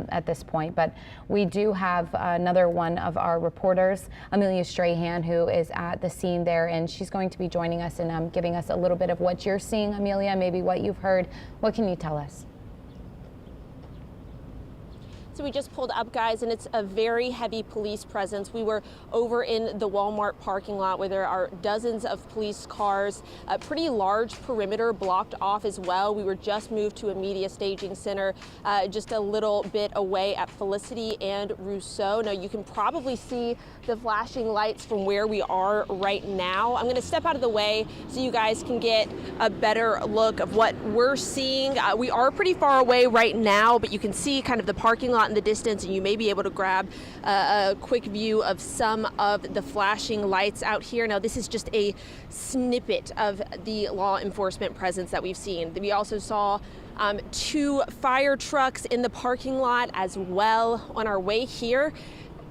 at this point, but we do have another one of our reporters, Amelia Strahan, who is at the scene there, and she's going to be joining us and giving us a little bit of what you're seeing, Amelia, maybe what you've heard. What can you tell us? So we just pulled up, guys, and it's a very heavy police presence. We were over in the Walmart parking lot where there are dozens of police cars, a pretty large perimeter blocked off as well. We were just moved to a media staging center just a little bit away at Felicity and Rousseau. Now you can probably see the flashing lights from where we are right now. I'm going to step out of the way so you guys can get a better look of what we're seeing. We are pretty far away right now, but you can see kind of the parking lot in the distance, and you may be able to grab a quick view of some of the flashing lights out here. Now this is just a snippet of the law enforcement presence that we've seen. We also saw 2 fire trucks in the parking lot as well on our way here.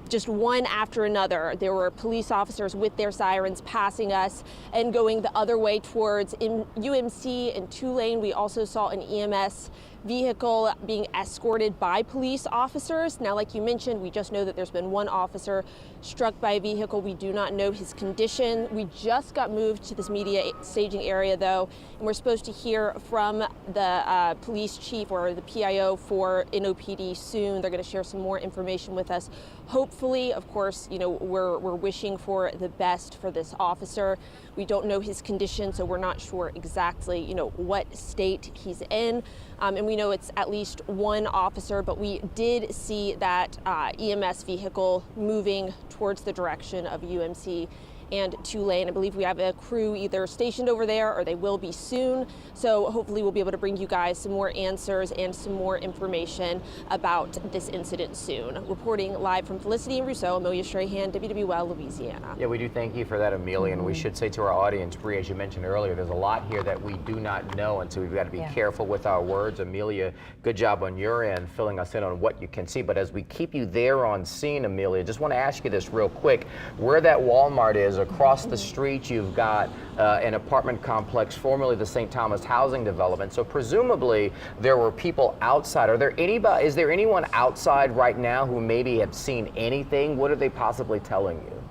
Just one after another. There were police officers with their sirens passing us and going the other way towards UMC and Tulane. We also saw an EMS vehicle being escorted by police officers. Now, like you mentioned, we just know that there's been one officer struck by a vehicle. We do not know his condition. We just got moved to this media staging area, though, and we're supposed to hear from the police chief or the PIO for NOPD soon. They're going to share some more information with us. Hopefully, of course, you know, we're wishing for the best for this officer. We don't know his condition, so we're not sure exactly, you know, what state he's in. And we know it's at least one officer, but we did see that EMS vehicle moving towards the direction of UMC and Tulane. I believe we have a crew either stationed over there or they will be soon. So hopefully we'll be able to bring you guys some more answers and some more information about this incident soon. Reporting live from Felicity and Rousseau, Amelia Strahan, WWL, Louisiana. Yeah, we do thank you for that, Amelia. And we should say to our audience, Bree, as you mentioned earlier, there's a lot here that we do not know, and so we've got to be careful with our words. Amelia, good job on your end, filling us in on what you can see. But as we keep you there on scene, Amelia, just want to ask you this real quick. Where that Walmart is, across the street, you've got an apartment complex, formerly the St. Thomas Housing Development. So presumably there were people outside. Is there anyone outside right now who maybe have seen anything? What are they possibly telling you?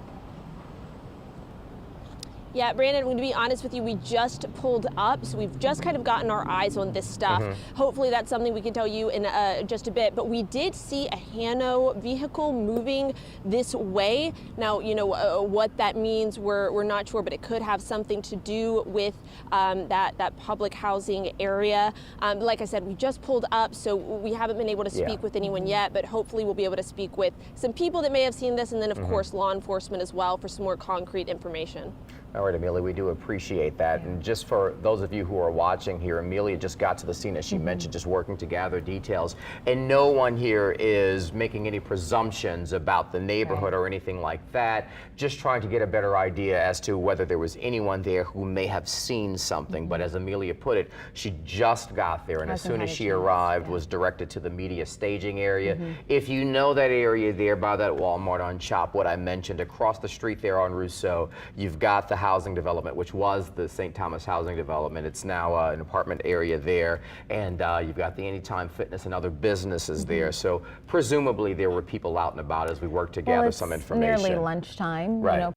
Yeah, Brandon, I'm going to be honest with you, we just pulled up, so we've just kind of gotten our eyes on this stuff. Hopefully that's something we can tell you in just a bit, but we did see a Hano vehicle moving this way. Now, you know, what that means, we're not sure, but it could have something to do with that public housing area. Like I said, we just pulled up, so we haven't been able to speak with anyone yet, but hopefully we'll be able to speak with some people that may have seen this, and then of course law enforcement as well for some more concrete information. All right, Amelia, we do appreciate that. And just for those of you who are watching here, Amelia just got to the scene, as she mentioned, just working to gather details. And no one here is making any presumptions about the neighborhood or anything like that. Just trying to get a better idea as to whether there was anyone there who may have seen something. But as Amelia put it, she just got there, and as soon as she arrived, was directed to the media staging area. If you know that area there by that Walmart on Chop, what I mentioned, across the street there on Rousseau, you've got the housing development, which was the St. Thomas Housing Development. It's now an apartment area there, and you've got the Anytime Fitness and other businesses there. So presumably there were people out and about as we worked to gather some information. It's nearly lunchtime. You know,